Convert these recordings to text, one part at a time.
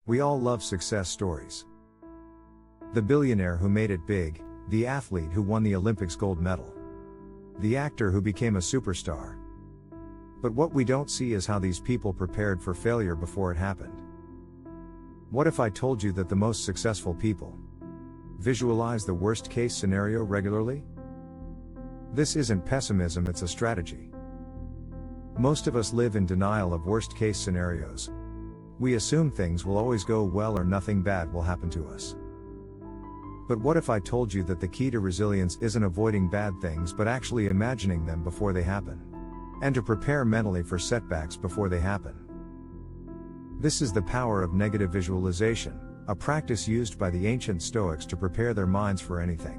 We all love success stories. The billionaire who made it big, the athlete who won the Olympics gold medal, the actor who became a superstar. But what we don't see is how these people prepared for failure before it happened. What if I told you that the most successful people visualize the worst case scenario regularly? This isn't pessimism, it's a strategy. Most of us live in denial of worst case scenarios. We assume things will always go well or nothing bad will happen to us. But what if I told you that the key to resilience isn't avoiding bad things but actually imagining them before they happen? And to prepare mentally for setbacks before they happen. This is the power of negative visualization, a practice used by the ancient Stoics to prepare their minds for anything.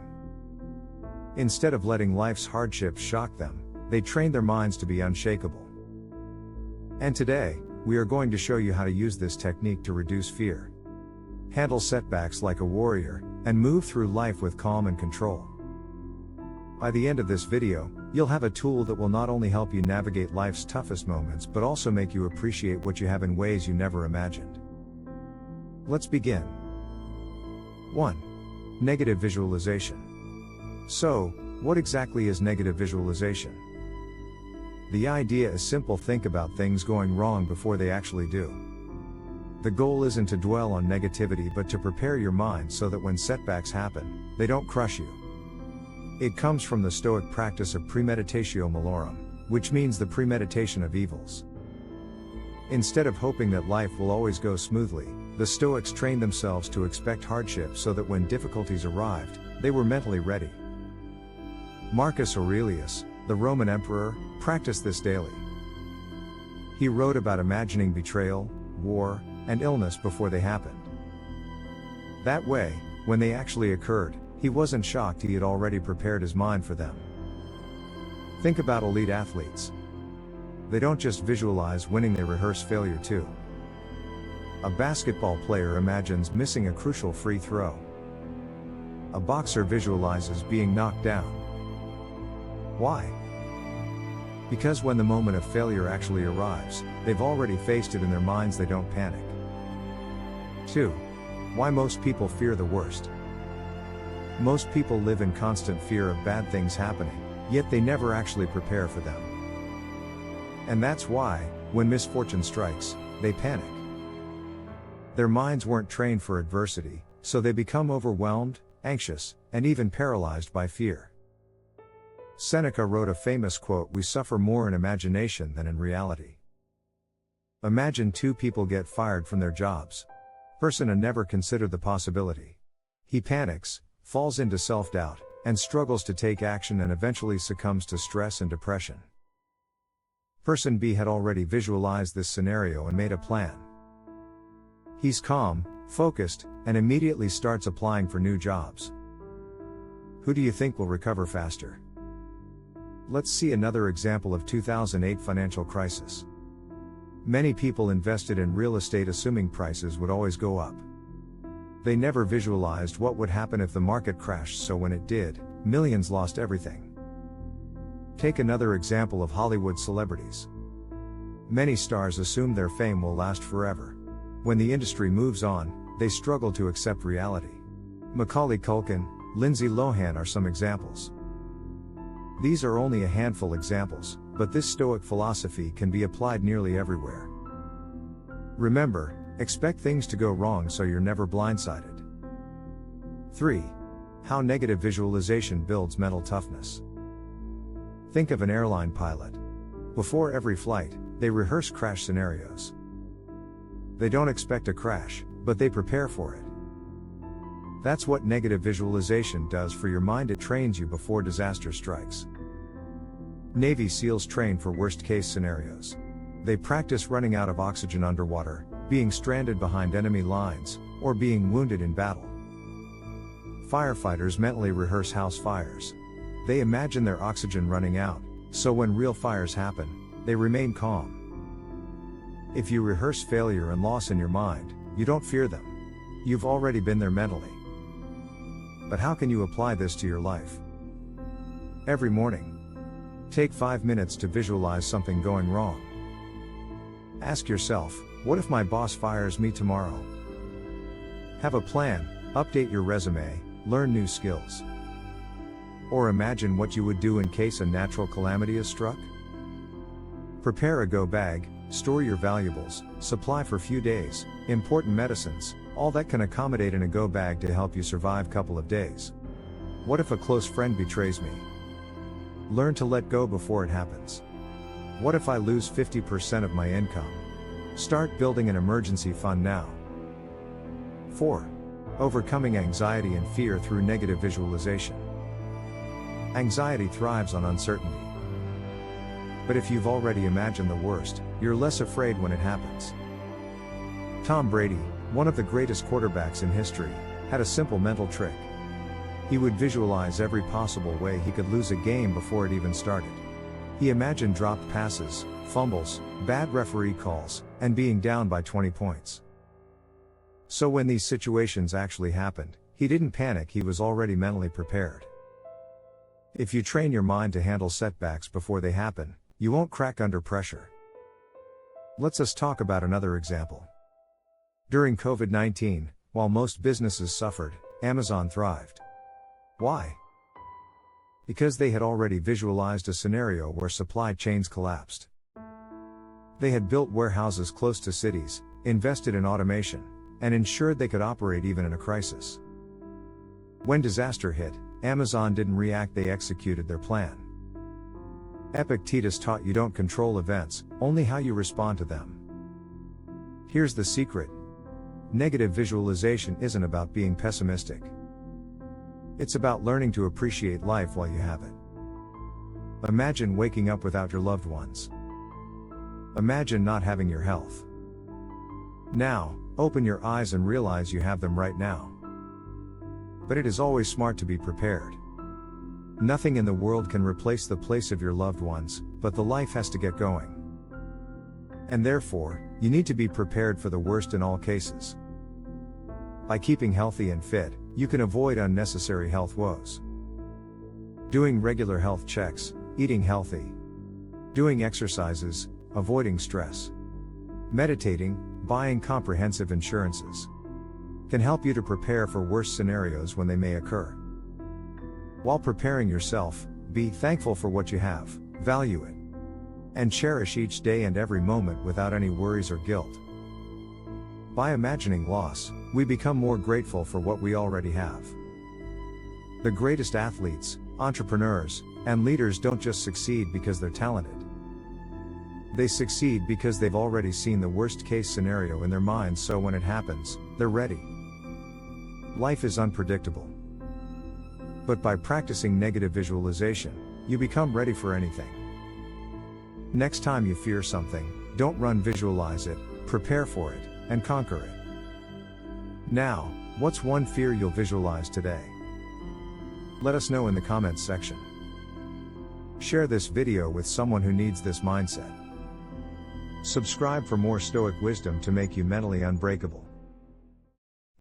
Instead of letting life's hardships shock them, they trained their minds to be unshakable. And today, we are going to show you how to use this technique to reduce fear, handle setbacks like a warrior, and move through life with calm and control. By the end of this video, you'll have a tool that will not only help you navigate life's toughest moments but also make you appreciate what you have in ways you never imagined. Let's begin. 1. Negative visualization. So, what exactly is negative visualization? The idea is simple: think about things going wrong before they actually do. The goal isn't to dwell on negativity but to prepare your mind so that when setbacks happen, they don't crush you. It comes from the Stoic practice of Premeditatio Malorum, which means the premeditation of evils. Instead of hoping that life will always go smoothly, the Stoics trained themselves to expect hardship so that when difficulties arrived, they were mentally ready. Marcus Aurelius, the Roman emperor, practiced this daily. He wrote about imagining betrayal, war, and illness before they happened. That way, when they actually occurred, he wasn't shocked, he had already prepared his mind for them. Think about elite athletes. They don't just visualize winning, they rehearse failure too. A basketball player imagines missing a crucial free throw. A boxer visualizes being knocked down. Why? Because when the moment of failure actually arrives, they've already faced it in their minds, they don't panic. 2. Why most people fear the worst. Most people live in constant fear of bad things happening, yet they never actually prepare for them. And that's why, when misfortune strikes, they panic. Their minds weren't trained for adversity, so they become overwhelmed, anxious, and even paralyzed by fear. Seneca wrote a famous quote: "We suffer more in imagination than in reality." Imagine two people get fired from their jobs. Person A never considered the possibility. He panics, falls into self-doubt, and struggles to take action and eventually succumbs to stress and depression. Person B had already visualized this scenario and made a plan. He's calm, focused, and immediately starts applying for new jobs. Who do you think will recover faster? Let's see another example of 2008 financial crisis. Many people invested in real estate assuming prices would always go up. They never visualized what would happen if the market crashed, so when it did, millions lost everything. Take another example of Hollywood celebrities. Many stars assume their fame will last forever. When the industry moves on, they struggle to accept reality. Macaulay Culkin, Lindsay Lohan are some examples. These are only a handful examples, but this Stoic philosophy can be applied nearly everywhere. Remember, expect things to go wrong so you're never blindsided. 3. How negative visualization builds mental toughness. Think of an airline pilot. Before every flight, they rehearse crash scenarios. They don't expect a crash, but they prepare for it. That's what negative visualization does for your mind. It trains you before disaster strikes. Navy SEALs train for worst-case scenarios. They practice running out of oxygen underwater, being stranded behind enemy lines, or being wounded in battle. Firefighters mentally rehearse house fires. They imagine their oxygen running out, so when real fires happen, they remain calm. If you rehearse failure and loss in your mind, you don't fear them. You've already been there mentally. But how can you apply this to your life? Every morning, take 5 minutes to visualize something going wrong. Ask yourself, what if my boss fires me tomorrow? Have a plan, update your resume, learn new skills. Or imagine what you would do in case a natural calamity is struck. Prepare a go bag, store your valuables, supply for few days, important medicines, all that can accommodate in a go bag to help you survive couple of days. What if a close friend betrays me? Learn to let go before it happens. What if I lose 50% of my income? Start building an emergency fund now. 4. Overcoming anxiety and fear through negative visualization. Anxiety thrives on uncertainty. But if you've already imagined the worst, you're less afraid when it happens. Tom Brady, one of the greatest quarterbacks in history, had a simple mental trick. He would visualize every possible way he could lose a game before it even started. He imagined dropped passes, fumbles, bad referee calls, and being down by 20 points. So when these situations actually happened, he didn't panic, he was already mentally prepared. If you train your mind to handle setbacks before they happen, you won't crack under pressure. Let's talk about another example. During COVID-19, while most businesses suffered, Amazon thrived. Why? Because they had already visualized a scenario where supply chains collapsed. They had built warehouses close to cities, invested in automation, and ensured they could operate even in a crisis. When disaster hit, Amazon didn't react, they executed their plan. Epictetus taught you don't control events, only how you respond to them. Here's the secret. Negative visualization isn't about being pessimistic. It's about learning to appreciate life while you have it. Imagine waking up without your loved ones. Imagine not having your health. Now, open your eyes and realize you have them right now. But it is always smart to be prepared. Nothing in the world can replace the place of your loved ones, but the life has to get going. And therefore, you need to be prepared for the worst in all cases. By keeping healthy and fit, you can avoid unnecessary health woes. Doing regular health checks, eating healthy, doing exercises, avoiding stress, meditating, buying comprehensive insurances, can help you to prepare for worse scenarios when they may occur. While preparing yourself, be thankful for what you have, value it, and cherish each day and every moment without any worries or guilt. By imagining loss, we become more grateful for what we already have. The greatest athletes, entrepreneurs, and leaders don't just succeed because they're talented. They succeed because they've already seen the worst case scenario in their minds, so when it happens, they're ready. Life is unpredictable. But by practicing negative visualization, you become ready for anything. Next time you fear something, don't run, visualize it, prepare for it, and conquer it. Now, what's one fear you'll visualize today? Let us know in the comments section. Share this video with someone who needs this mindset. Subscribe for more Stoic wisdom to make you mentally unbreakable.